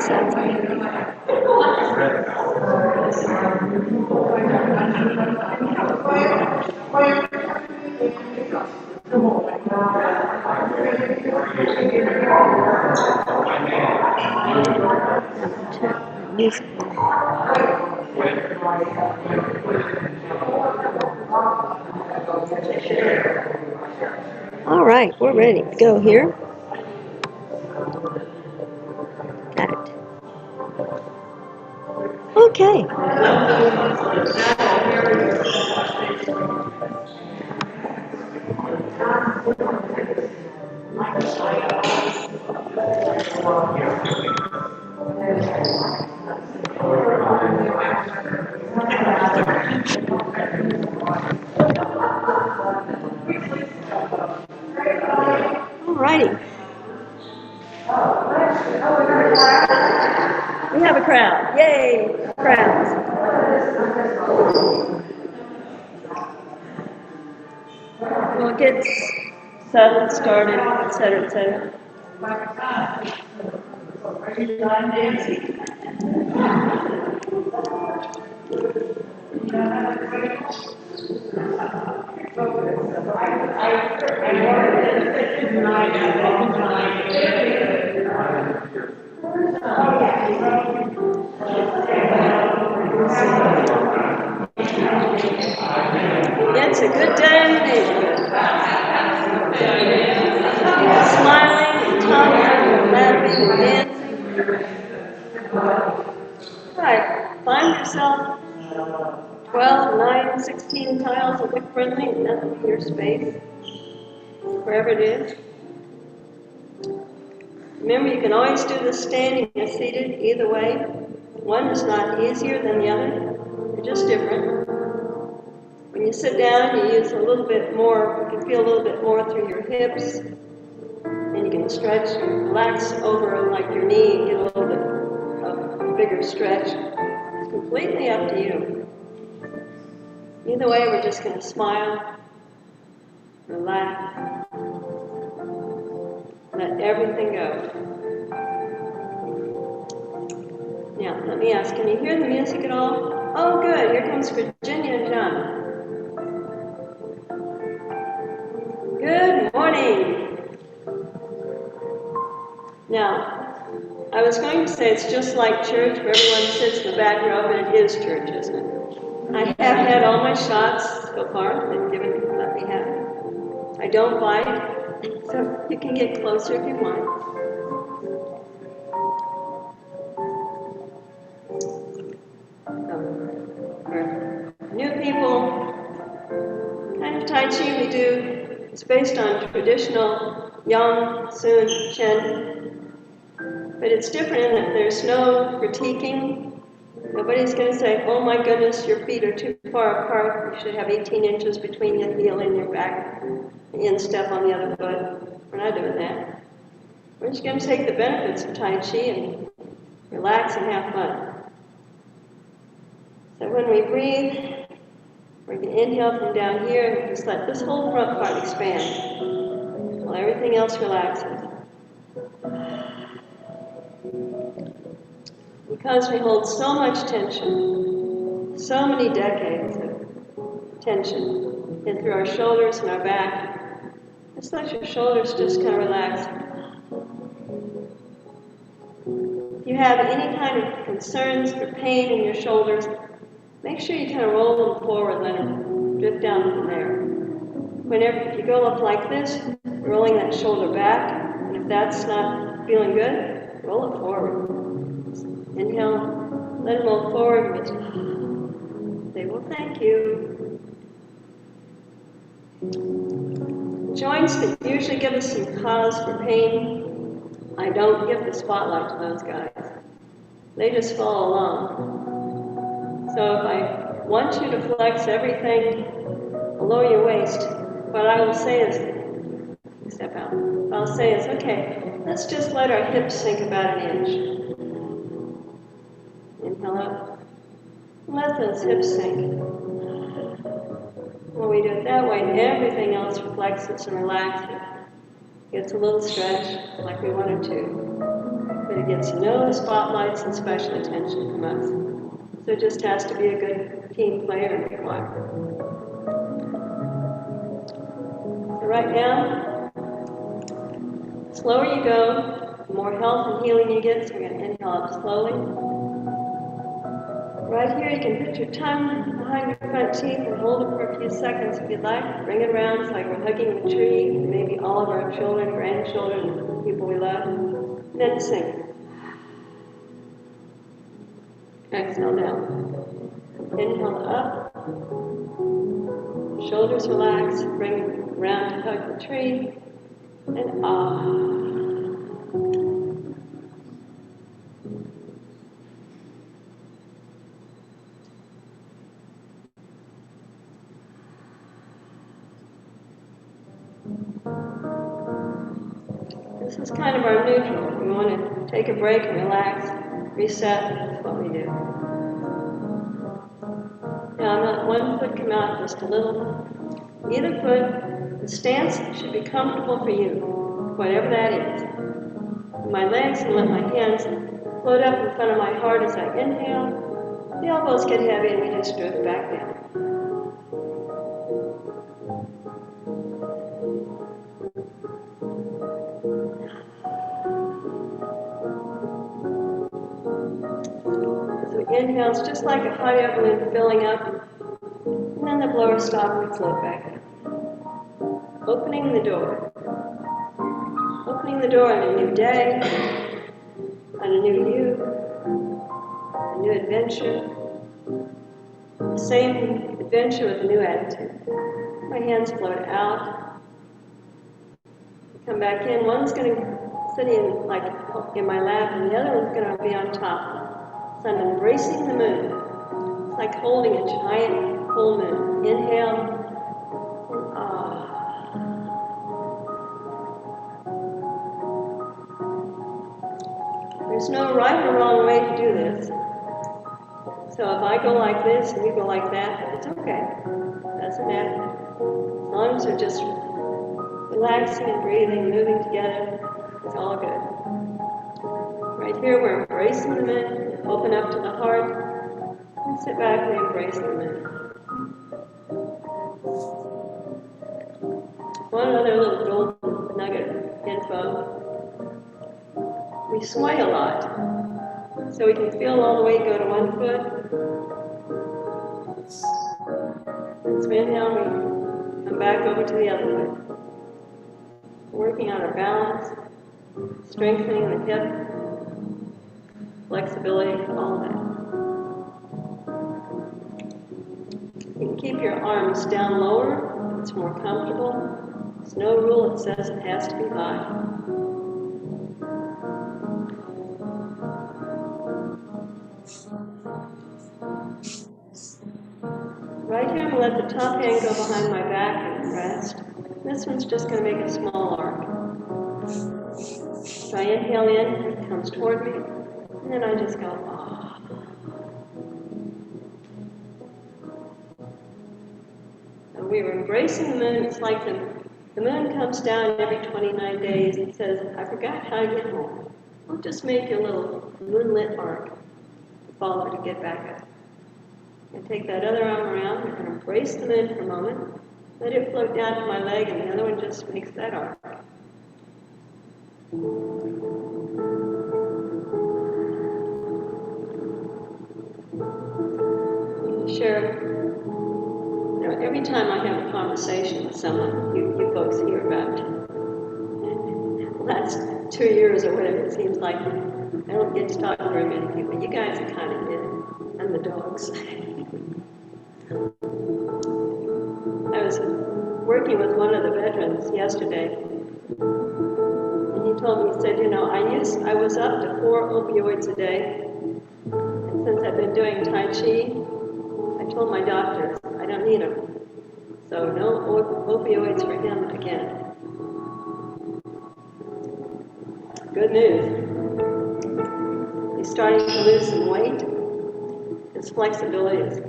sounds like. Music. All right, we're ready to go here. Got it. Okay. All righty. We have a crowd. Yay, crowds. We'll get settled, started, etc., etc. It's a good day in the neighborhood. Smiling and talking and laughing and dancing. Right, find yourself 12, 9, 16 tiles of look friendly, and that'll be your space, wherever it is. Remember, you can always do this standing or seated, either way. One is not easier than the other, they're just different. When you sit down, you use a little bit more, you can feel a little bit more through your hips, and you can stretch and relax over like your knee and get a little bit of a bigger stretch. It's completely up to you. Either way, we're just going to smile, relax, let everything go. Now, let me ask, can you hear the music at all? Oh, good. Here comes Virginia and John. Good morning. Now, I was going to say it's just like church where everyone sits in the back row, but it is church, isn't it? I have had all my shots so far. They've let me have it. I don't bite, so you can get closer if you want. For new people, kind of Tai Chi we do is based on traditional Yang, Sun, Chen, but it's different in that there's no critiquing. Nobody's going to say, oh my goodness, your feet are too far apart. You should have 18 inches between your heel and your back, the instep on the other foot. We're not doing that. We're just going to take the benefits of Tai Chi and relax and have fun. So when we breathe, we're going to inhale from down here and just let this whole front part expand while everything else relaxes. Because we hold so much tension, so many decades of tension in through our shoulders and our back, just let your shoulders just kind of relax. If you have any kind of concerns or pain in your shoulders, make sure you kind of roll them forward, let them drift down from there. Whenever you go up like this, rolling that shoulder back, and if that's not feeling good, roll it forward. Inhale, let it roll forward, but say, well, thank you. Joints that usually give us some cause for pain, I don't give the spotlight to those guys. They just follow along. So if I want you to flex everything below your waist, what I will say is, step out. I'll say is, okay, let's just let our hips sink about an inch. Inhale up. Let those hips sink. When we do it that way, everything else flexes and relaxes. Gets a little stretch like we wanted to. but it gets no spotlights and special attention from us. So it just has to be a good team player and be quiet. So right now, the slower you go, the more health and healing you get. So we're going to inhale up slowly. Right here, you can put your tongue behind your front teeth and hold it for a few seconds if you'd like. Bring it around. It's like we're hugging the tree, maybe all of our children, grandchildren, people we love. Then sing. Exhale down. Inhale up. Shoulders relax. Bring it around to hug the tree. And ah. This is kind of our neutral. We want to take a break and relax, reset. That's what we do. Now I'm let one foot come out just a little. Either foot, the stance should be comfortable for you, whatever that is. My legs and let my hands float up in front of my heart as I inhale. The elbows get heavy and we just drift back down. So inhale, it's just like a hot air balloon filling up, and then the blower stop and float back down. Opening the door. Opening the door on a new day, on a new you, a new adventure. The same adventure with a new attitude. My hands float out. Come back in. One's going to sit in like in my lap, and the other one's going to be on top. So I'm embracing the moon. It's like holding a giant full moon. Inhale. And ah. There's no right or wrong way to do this. So if I go like this and you go like that, it's okay. Doesn't matter. As long as we're just relaxing and breathing, moving together, it's all good. Right here, we're embracing the moon, open up to the heart, and sit back and embrace the moon. One other little golden nugget of info. We sway a lot, so we can feel all the weight go to one foot. As we inhale, we come back over to the other foot. Working on our balance, strengthening the hip, flexibility, all that. You can keep your arms down lower, it's more comfortable. There's no rule that says it has to be high. Right here, I'm going to let the top hand go behind my back and rest. This one's just going to make a small arc. So I inhale in, it comes toward me, and then I just go, ah. And we were embracing the moon. It's like the moon comes down every 29 days and says, I forgot how to get home. We'll just make you a little moonlit arc to follow to get back up. And take that other arm around and embrace the moon for a moment. Let it float down to my leg, and the other one just makes that arc. Share, every time I have a conversation with someone, you folks hear about the last 2 years or whatever it seems like, I don't get to talk to very many people. You guys are kind of it, and the dogs. I was working with one of the veterans yesterday, and he told me, he said, I was up to 4 opioids a day, and since I've been doing Tai Chi, I told my doctors I don't need them, so no opioids for him again. Good news. He's starting to lose some weight. His flexibility is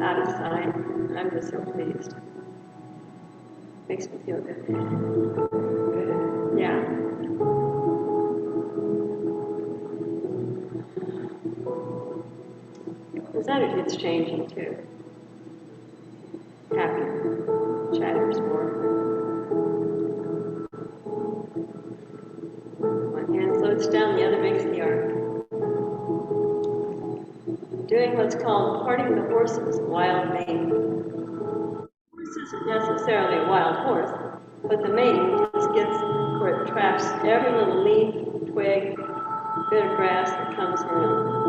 out of sight. I'm just so pleased. Makes me feel good. Yeah. attitude's changing too. Happy, chatters more. One hand floats down, the other makes the arc. Doing what's called parting the horse's wild mane. The horse isn't necessarily a wild horse, but the mane just gets where it traps every little leaf, twig, bit of grass that comes around.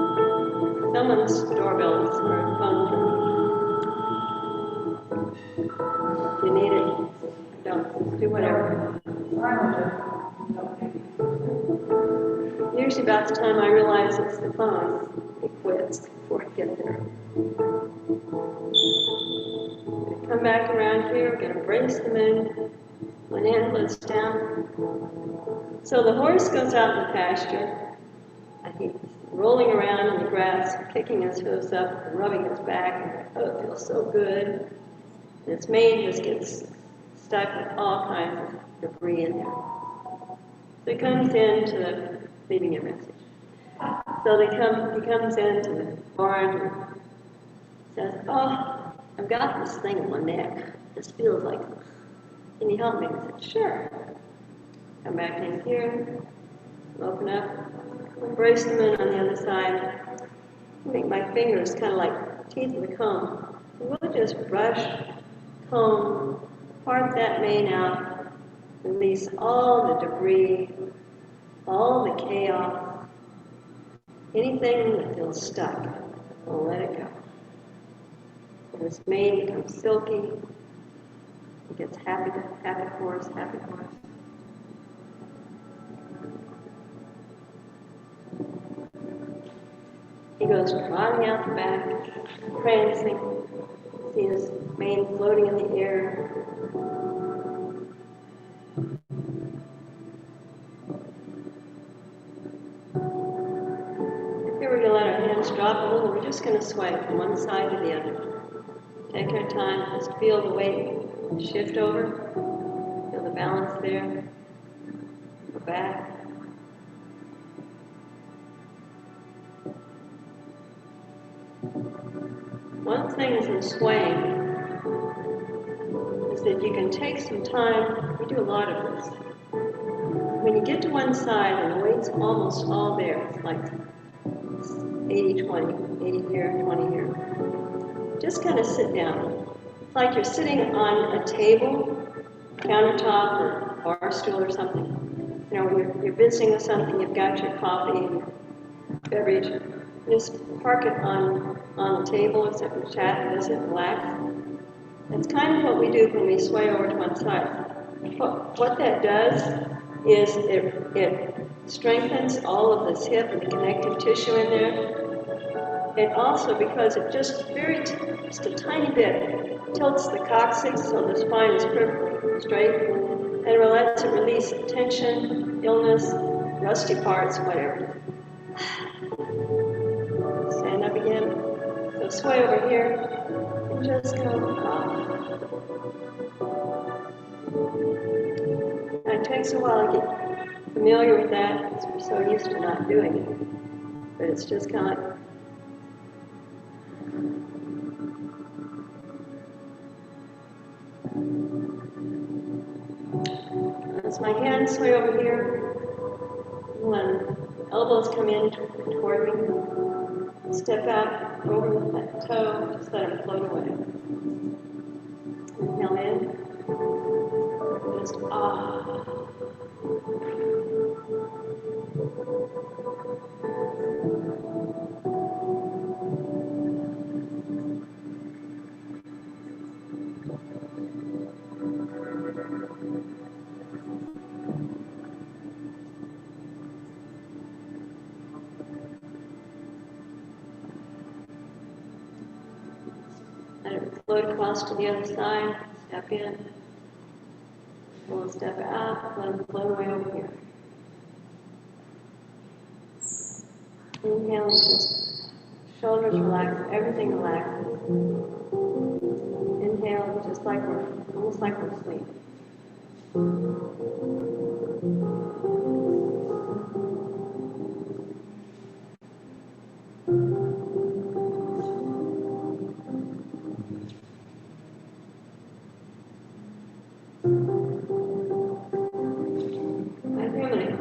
Someone's doorbell is or phone ring. If you need it, don't do whatever. Usually about the time I realize it's the phone, it quits before I get there. Come back around here, we're going to brace the moon. One hand floats down. So the horse goes out in the pasture. And he's rolling around in the grass, kicking his hooves up and rubbing his back. And oh, it feels so good. And his mane just gets stuck with all kinds of debris in there. So he comes into the, leaving a message. So he comes into the barn and says, oh, I've got this thing in my neck. This feels like, can you help me? I said, sure. Come back in here, open up, brace them in on the other side. Make my fingers kind of like teeth of a comb. And we'll just brush, comb, part that mane out, release all the debris, all the chaos, anything that feels stuck. We'll let it go. And his mane becomes silky. He gets happy horse, happy horse. He goes trotting out the back, prancing. See his mane floating in the air. Here we're going to let our hands drop a little. We're just going to sway from one side to the other. Take our time, just feel the weight shift over. Feel the balance there. Go back. One thing is in swaying is that you can take some time. We do a lot of this. When you get to one side and the weight's almost all there, it's like 80-20, 80 here, 20 here. Just kind of sit down. It's like you're sitting on a table, countertop, or bar stool or something. You know, when you're visiting with something, you've got your coffee and beverage. Just park it on the table, sit and chat, visit, relax. That's kind of what we do when we sway over to one side. What that does is it strengthens all of this hip and the connective tissue in there. And also because it just a tiny bit tilts the coccyx so the spine is perfectly straight and it lets it release tension, illness, rusty parts, whatever. Stand up again. So sway over here and just go off. And it takes a while to get familiar with that because we're so used to not doing it. But it's just kind of like as my hands sway over here, when elbows come in toward me, step out over that toe, just let it float away. Inhale in, just ah. Let it float across to the other side, step in, we'll step out, let it float away over here. Inhale, just shoulders relax, everything relaxes. Inhale, just like almost like we're asleep.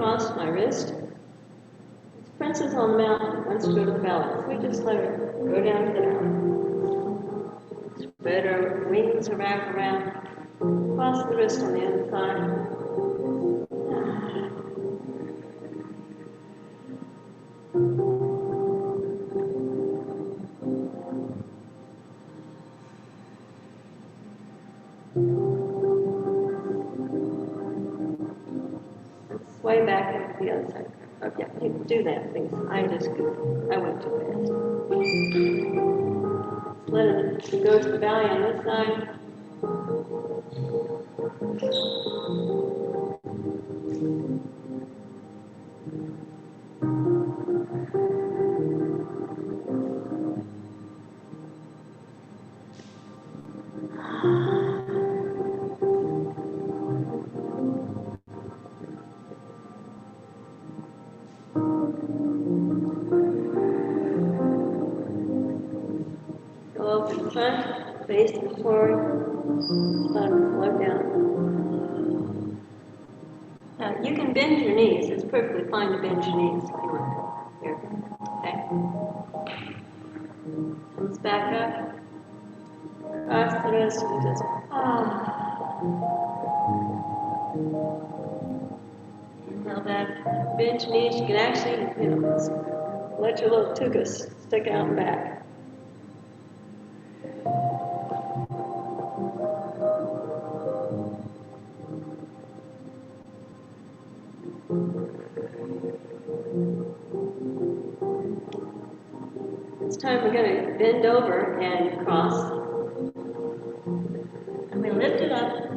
across my wrist. This princess on the mountain wants to go to the valley, so we just let her go down to the valley. Spread her wings around, across the wrist on the other side. Sway back over to the other side. Okay, you can do that, please. I went too fast. Let it go to the valley on this side. Go open front, face forward, let them flow down. Now, you can bend your knees. It's perfectly fine to bend your knees if you want. Here, okay? Comes back up, across the wrist, and just, Inhale back, bend your knees. You can actually, let your little tuchus stick out and back. This time we're going to bend over and cross. I'm going to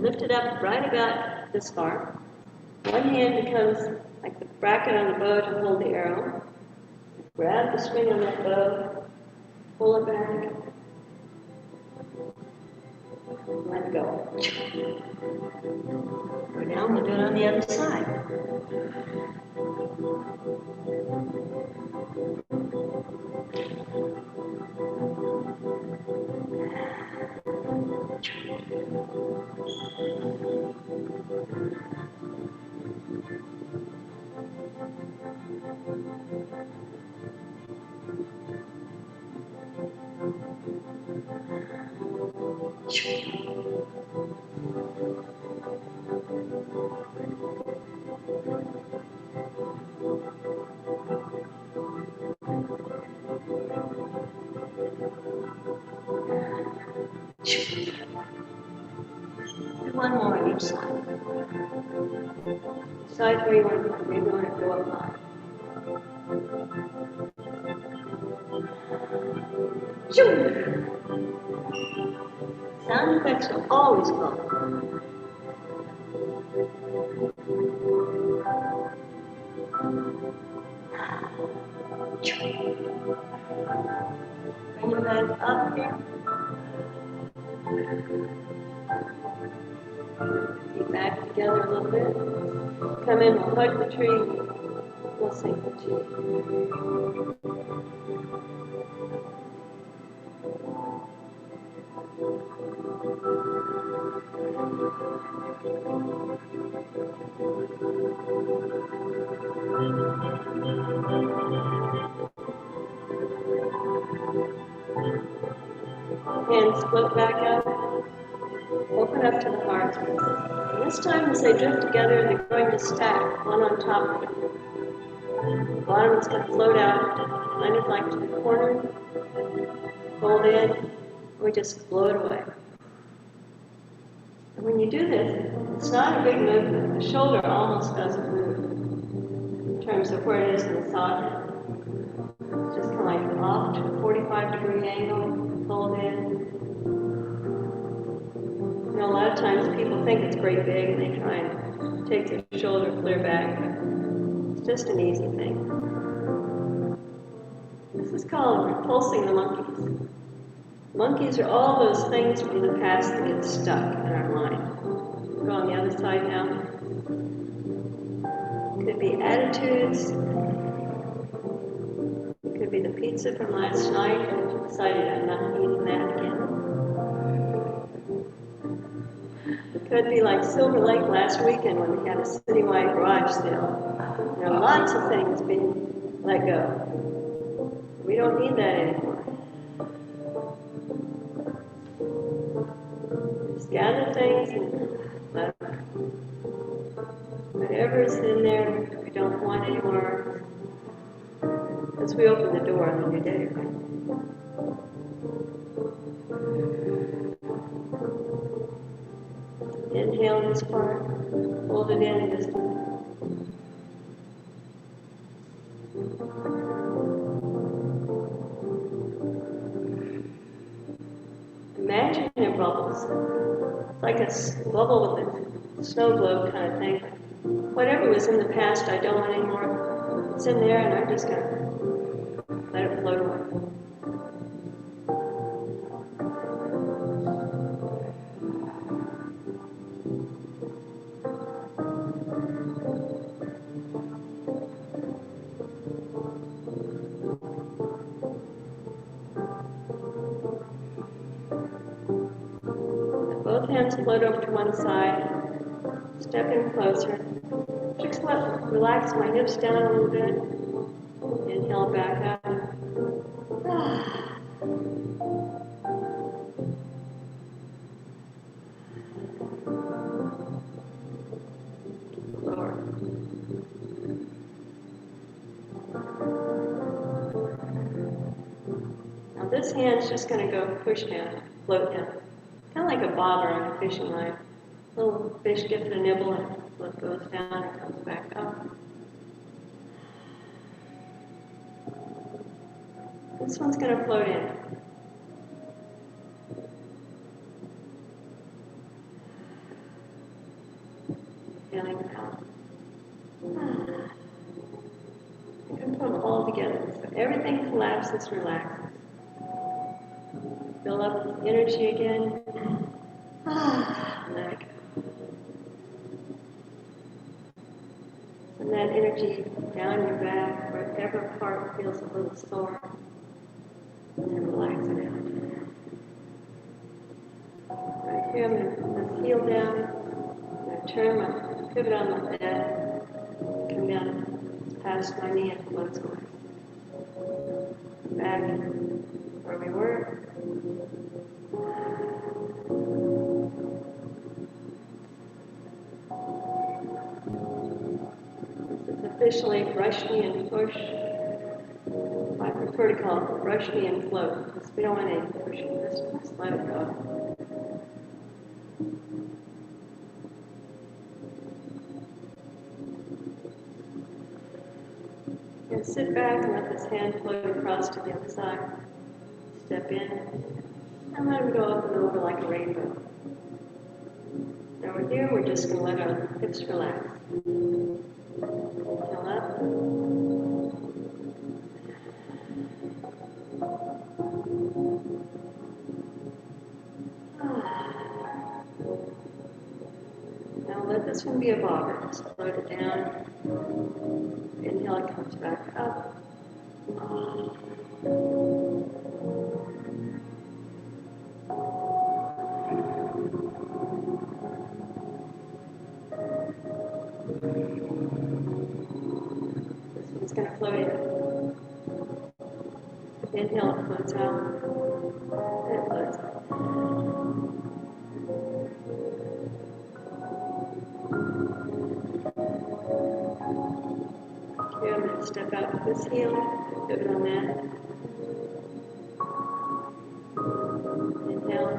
lift it up right about this far. One hand becomes like the bracket on the bow to hold the arrow. Grab the string on that bow, pull it back, let go. Go down, we'll do it on the other side. One more on each side. Decide where you want to go. Maybe you want to go up high. Sound effects are always welcome. Bring your legs up here. Get back together a little bit. Come in, we'll hug the tree. We'll sink the tree. Hands split back up. Open up to the heart. And this time, as they drift together, they're going to stack one on top of the other. The bottom is going to float out, kind of like to the corner. Hold in. We just float away. And when you do this, it's not a big movement. The shoulder almost doesn't move in terms of where it is in the socket. It's just kind of like off to a 45-degree angle. Hold in. A lot of times people think it's great big and they try and take their shoulder clear back. It's just an easy thing. This is called repulsing the monkeys. Monkeys are all those things from the past that get stuck in our mind. Go on the other side now. Could be attitudes. Could be the pizza from last night and you decided I'm not eating that again. Could be like Silver Lake last weekend when they had a citywide garage sale. There are lots of things being let go. We don't need that anymore. Just gather things and let whatever's in there we don't want anymore. As we open the door on the new day, right? Inhale this part, hold it in this time. Imagine it bubbles. It's like a bubble with a snow globe kind of thing. Whatever was in the past, I don't want anymore. It's in there, and I'm just going to let it float away. Both hands float over to one side. Step in closer. Just relax my hips down a little bit. Inhale back up. Lower. Now this hand's just going to go push down, float down. Kind of like a bobber on a fishing line. Little fish gets a nibble and it goes down and comes back up. This one's going to float in. Feeling out. You can put them all together. So everything collapses, relaxes. Fill up with energy again. Let it go. And that energy down your back, wherever part feels a little sore, and then relax it out. Right here, I'm going to heel down. I'm going to turn my pivot on my bed, come down past my knee and floats away. Back where we were. This is officially brush knee and push. I prefer to call it brush knee and float because we don't want any pushing. Just let it go. And sit back and let this hand float across to the other side. Step in and let him go up and over like a rainbow. Now we're here, we're just going to let our hips relax. Fill up. Now let this one be a bobber. Just float it down. Inhale, it comes back up. This one's going to float in. Inhale, it floats out. And it floats out. Okay, I'm going to step out with this heel, pivot on that. Inhale,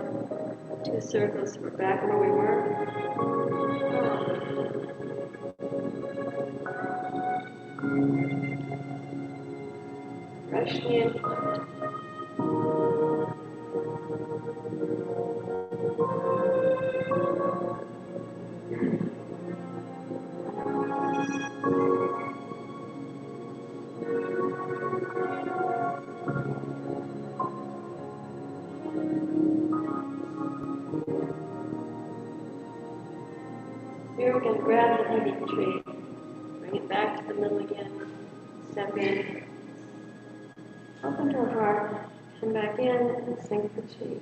2 circles, we're back where we were. Brush knee and float. Here we're going to grab the heavy tree, bring it back to the middle again, step in, open to our heart, come back in and sink the tree.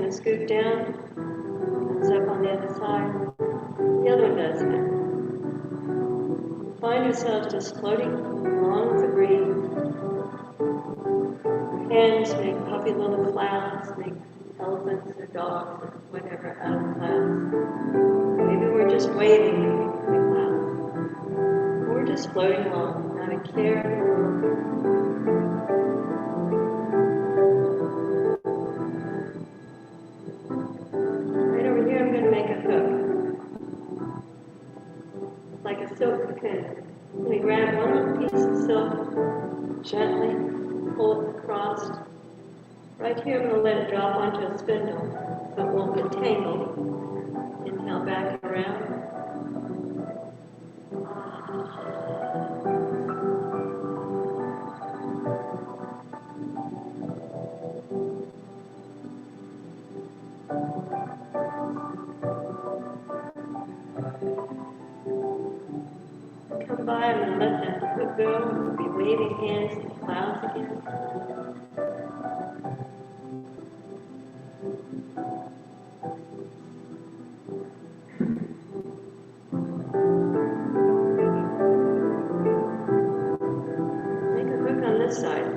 going to scoop down, comes up on the other side. The other one does that. Find yourself just floating along with the breeze. Hands make puppy little clouds, make elephants or dogs or whatever out of clouds. Maybe we're just waving in the clouds. We're just floating along, not a care in the world. Right over here, I'm going to make a hook. Like a silk cocoon. I'm going to grab one little piece of silk, gently pull it across. Right here, I'm going to let it drop onto a spindle so it won't get tangled. Inhale back around. Come by, I'm going to let that hook go. We'll be waving hands in the clouds again. Make a hook on this side.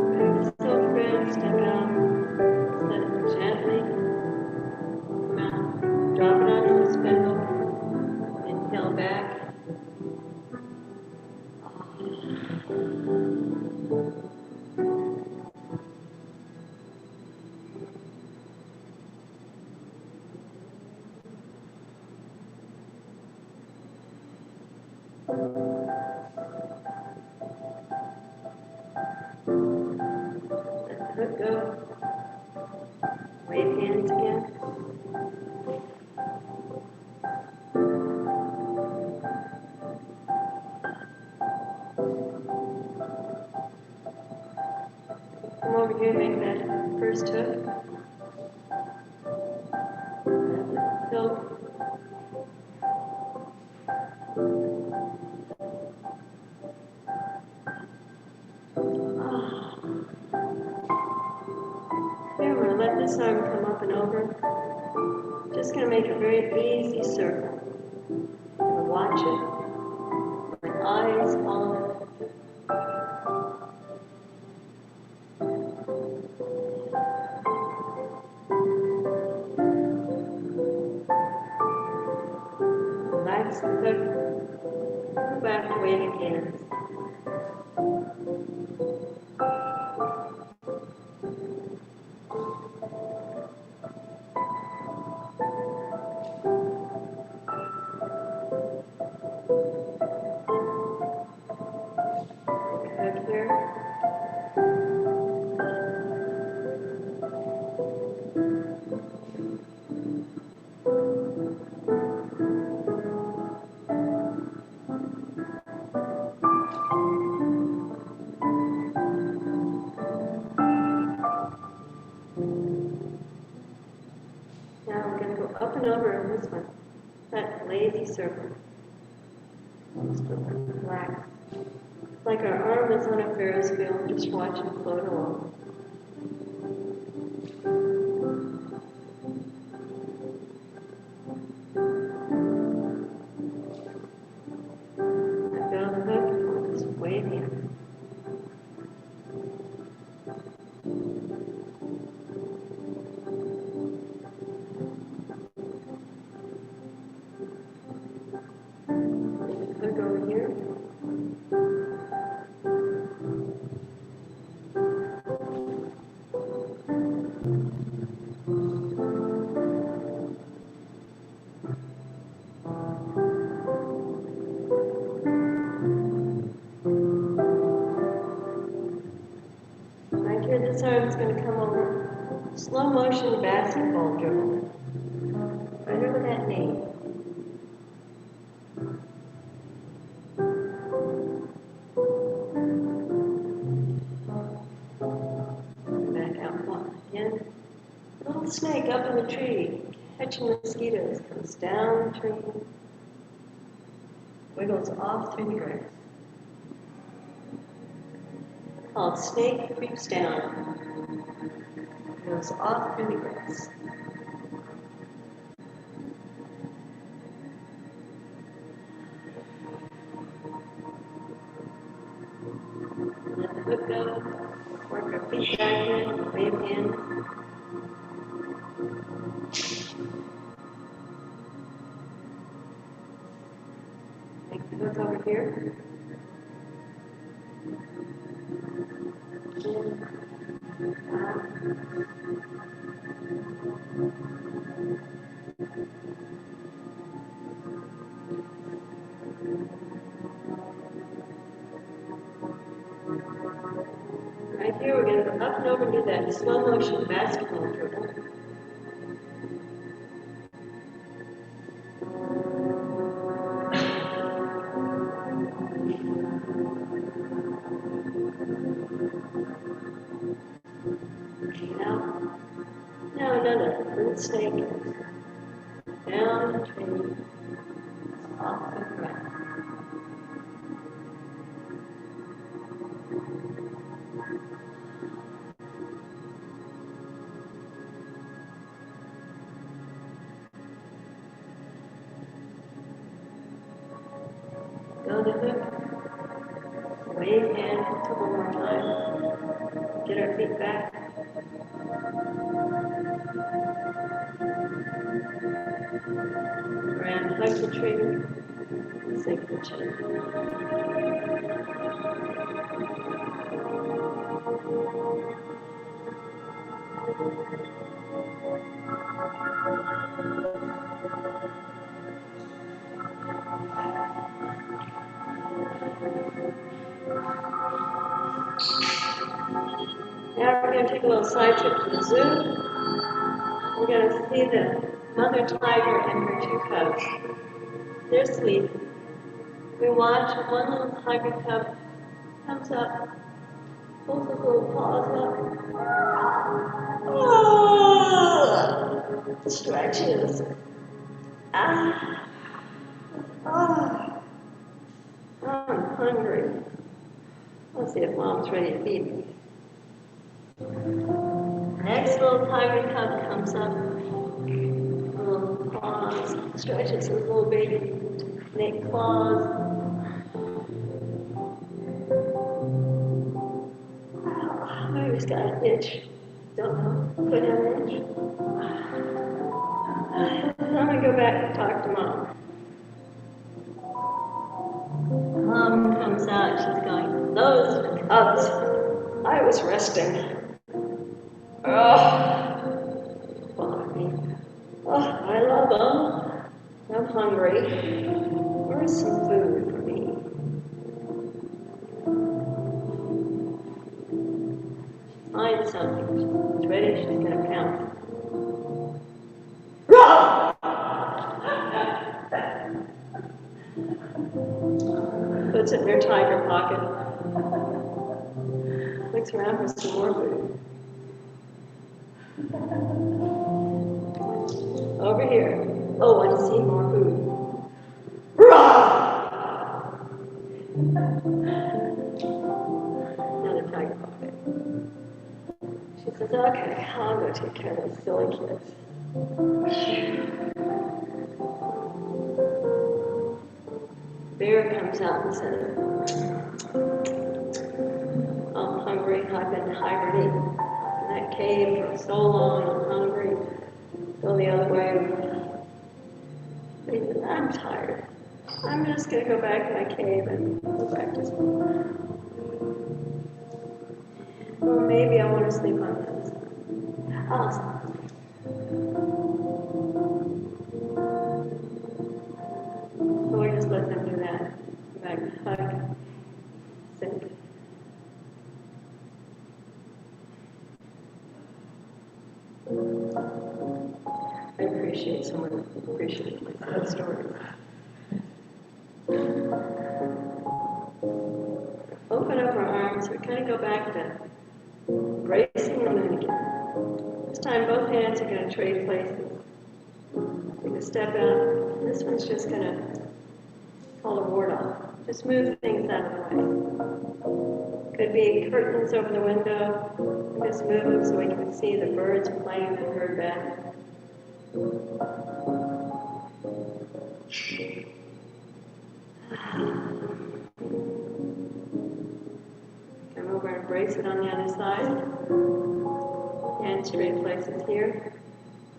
Grab the silk thread, step out, let it gently come out. Drop it onto the spindle. Inhale back. Let the hook go. Wave hands again. Come over here, make that first hook. Silk. Here, we're going to let this arm come up and over. Just going to make a very easy circle. And watch it. My eyes on it. Relax the hook. Go back to waving hands. Hook here. Now I'm going to go up and over in this one. That lazy circle. Just relax. Like our arm is on a Ferris wheel, just watch it float along. Let go of the hook, I'll just wave in. Hook over here. Right here, this arm's going to come over. Slow motion basketball dribble. Right over that knee. Back out one again. Little snake up in the tree, catching mosquitoes, comes down the tree, wiggles off through the grass. Called snake creeps down. goes off through the grass. Let the hook go. Work our feet back in. Wave hands. Make the hook over here. In. Out. Right here, we're going to go up and over and do that slow motion basketball dribble. Now another little snake. Down the tree, off the ground. Go to the hook. Wave hands a couple more times. Get our feet back. Around, hug the tree, and sink the chin. Now we're going to take a little side trip to the zoo. We're going to see the mother tiger and her two cubs. They're sleeping. We watch one little tiger cub comes up, pulls his little paws up, stretches. I'm hungry. Let's see if mom's ready to feed me. Next little tiger cub comes up, little claws, stretches his little baby snake claws. Oh, he's got an itch. Don't know. Could have an itch. I'm going to go back and talk to mom. Mom comes out, she's going, those cubs, I was resting. Bother me. I love them. I'm hungry. Where's some food for me? Find something. She's ready, she's going to pounce. Puts it in her tiger pocket. Looks around for some more food. Over here. Oh, I see more food. Another tiger pocket. She says, okay, I'll go take care of those silly kids. Bear comes out and says, I'm hungry, I've been hibernating in that cave for so long, I'm hungry. Go the other way. He says, I'm tired. I'm just going to go back to my cave and go back to sleep. Or maybe I want to sleep on this. I'll sleep. So we just let them do that. Back, hug, sink. I appreciate someone appreciating my sad stories. Open up our arms. We kind of go back to bracing them in again. This time both hands are going to trade places. Take a step out. This one's just going to pull the ward off. Just move things out of the way. Could be curtains over the window. Just move so we can see the birds playing the herd back. Come over and brace it on the other side. And straight places here.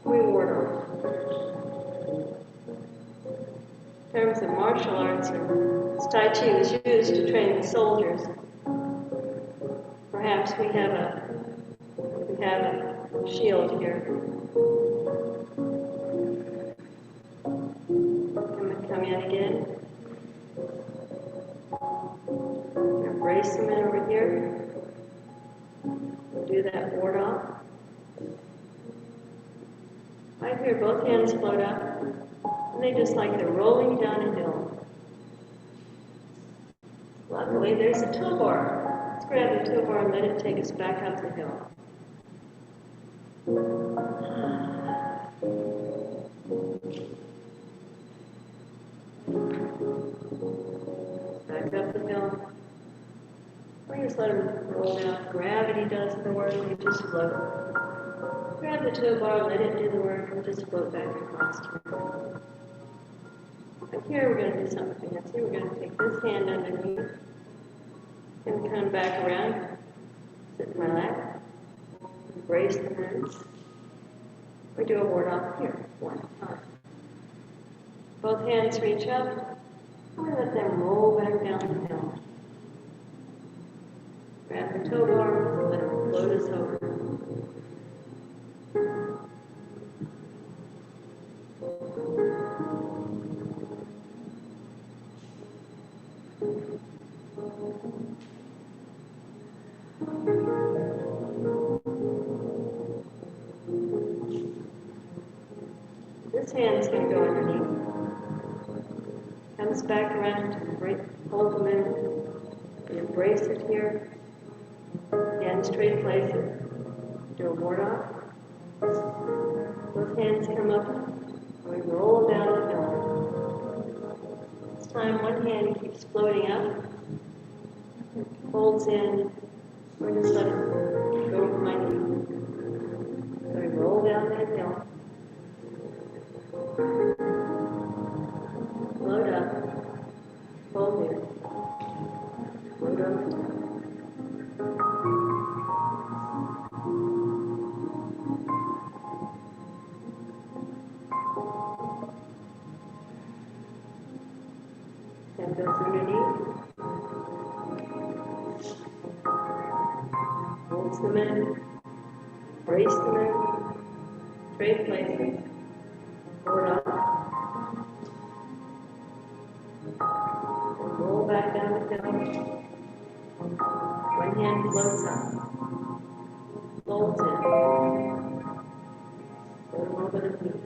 We ward off. In terms of martial arts, Tai Chi was used to train the soldiers. Perhaps we have a shield here. Come in again. Brace them in over here. We'll do that ward off. Right here, both hands float up. And they just like they're rolling down a hill. Luckily, there's a tow bar. Let's grab the tow bar and let it take us back up the hill. Back up the hill. We just let them roll down. Gravity does the work, we just float. Grab the tow bar, let it do the work, and just float back across. But here we're going to do something fancy. We're going to take this hand underneath and come back around, sit in my lap, brace the hands. We do a ward off here, one time. Both hands reach up, and we let them roll back down the hill. Grab the toe bar, let it float us over. This hand's going to go underneath. Comes back around to hold them in. And embrace it here. Again, straight places. Do a ward off. Both hands come up. And we roll down the hill. This time, one hand keeps floating up. Holds in. We just let it go over my knee. So we roll down that hill. Float up. Hold in. Float over the top. Then goes underneath. Holds them in. Brace them in. Straight places. Forward up. Roll back down the hill. One hand floats up. Folds in. Go over the feet.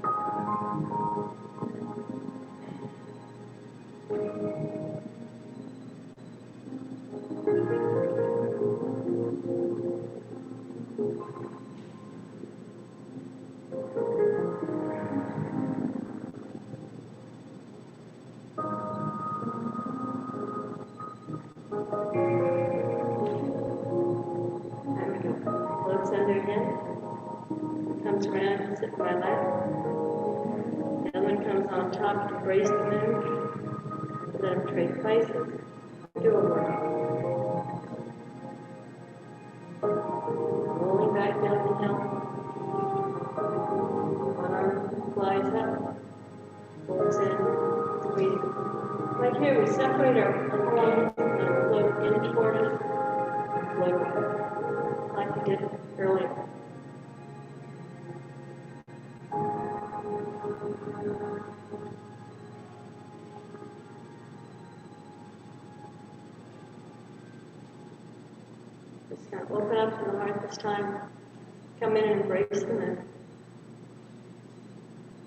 Floats under again. Comes around, sit in my lap. The other one comes on top to brace them in. Let them trade places. Do a ward off. Rolling back down the hill. One arm flies up. Holds in. Squeeze. Right here, we separate our arms and float in toward us. Float away. Like we did earlier. Just going to open up to the heart this time. Come in and embrace them in.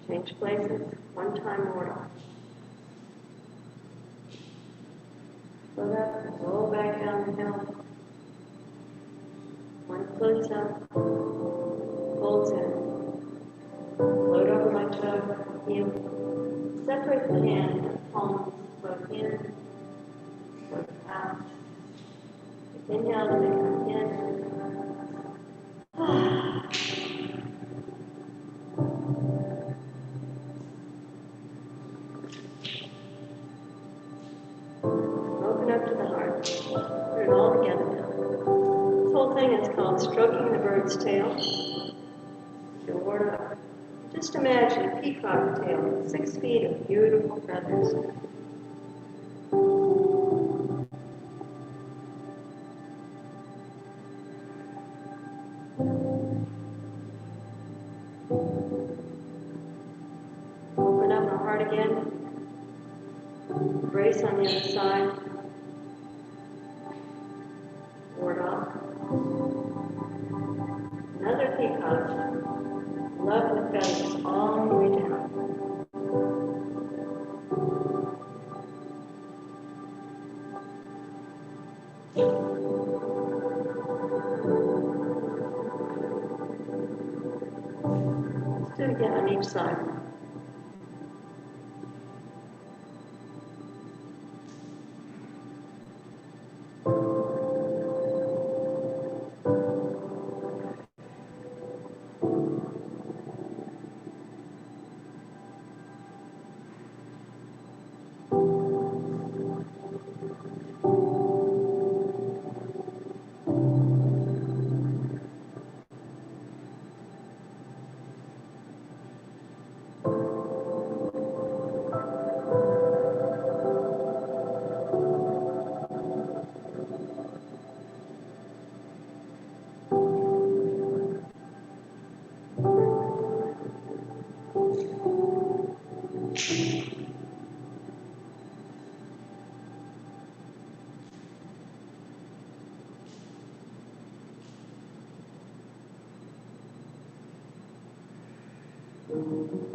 Change places. One time ward off. Float up, roll back down the hill. One floats up, holds in. Float over my toe, heel. Separate the hand and palms, float in, float out. Inhale, and then come in. thing is called stroking the bird's tail. You'll ward off. Just imagine a peacock tail, 6 feet of beautiful feathers. Open up the heart again. Brace on the other side. Ward off. Another peacock. Love the feathers all the way down. Let's do it again on each side.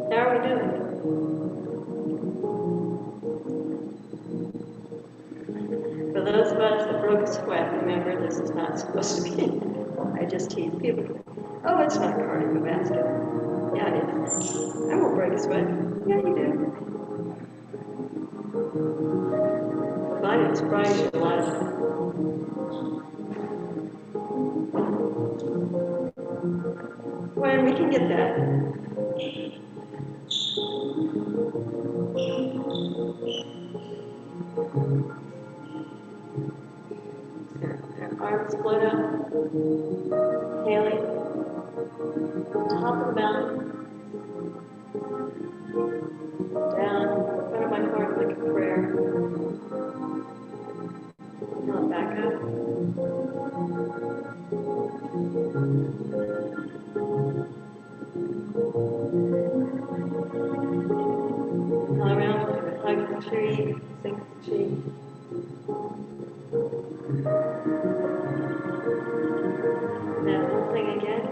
How are we doing? For those of us that broke a sweat, remember this is not supposed to be. I just tease people. Oh, it's not cardiovascular. Yeah, it is. I won't break a sweat. Yeah, you do. If I didn't surprise you a lot of times. When we can get that. Arms split up. Inhaling. Top of the mountain. Down in front of my heart like a prayer. Now back up. All around, hug the tree, sink the tree. That whole thing again.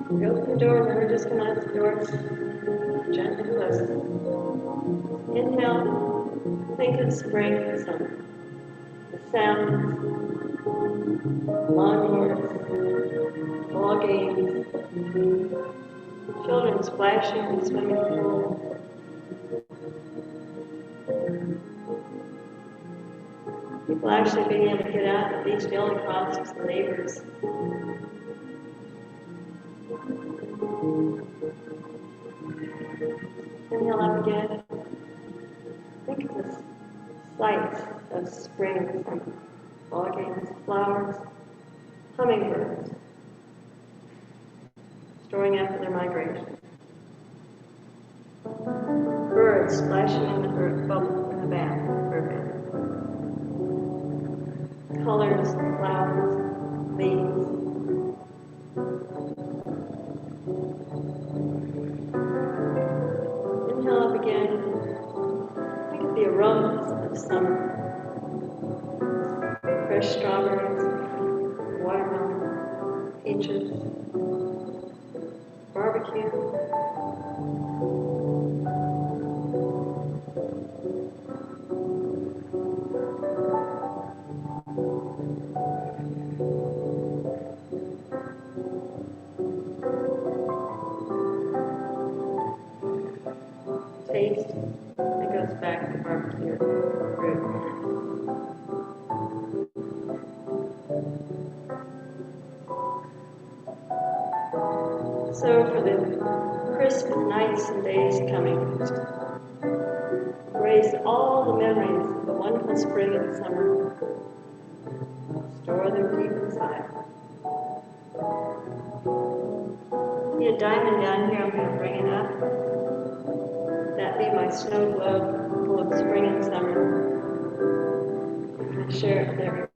We open the door, never just come out the door. Gently close it. Inhale, think of spring and summer. The sounds, lawnmowers, ball games, children splashing in the swimming pool. People actually being able to get out at least the only cost is the neighbors. Inhale up again. Think of the sights of spring and summer. Ball games, flowers, hummingbirds, storing after their migration. Birds splashing in the bubble in the bath, bird bath. Colors, flowers, leaves. Inhale up again. Think of the aromas of summer. Fresh strawberries, watermelon, peaches, barbecue. cute fruit. So for the crisp nights and days coming, erase all the memories of the wonderful spring and summer. Store them deep inside. See a diamond down here, I'm going to bring it up. That be my snow globe full of spring and summer. I'm going to share it with everyone.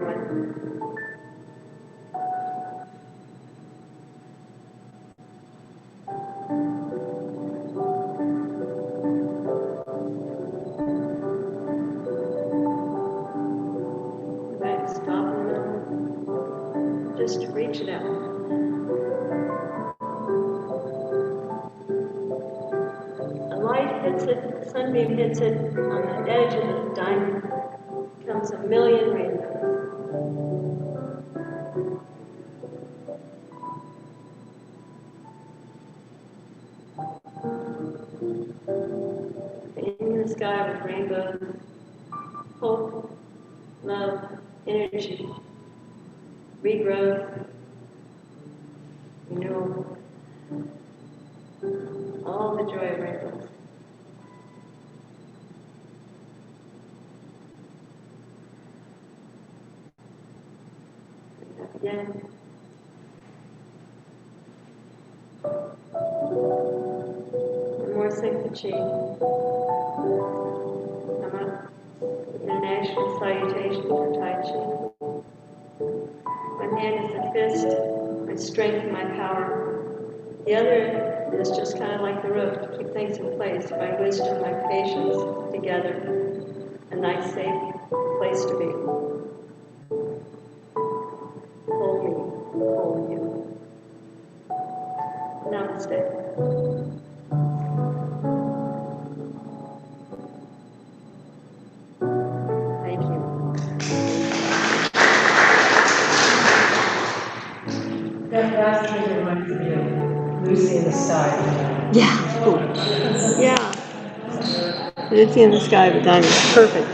Stop in the middle. Just reach it out. A light hits it, a sunbeam hits it, on the edge of the diamond comes a million rainbows. In the sky with rainbows, hope, love, energy, regrowth, renewal, all the joy of rainbows. Again. One more Sacred Chi. Come up. International salutation for Tai Chi. One hand is a fist, my strength and my power. The other is just kind of like the roof to keep things in place, my wisdom, my patience together. A nice, safe place to be. Hold me, hold you. Namaste. Thank you. That last thing reminds me of Lucy in the Sky. Yeah. Cool. Yeah. Lucy in the Sky with Diamonds. Perfect.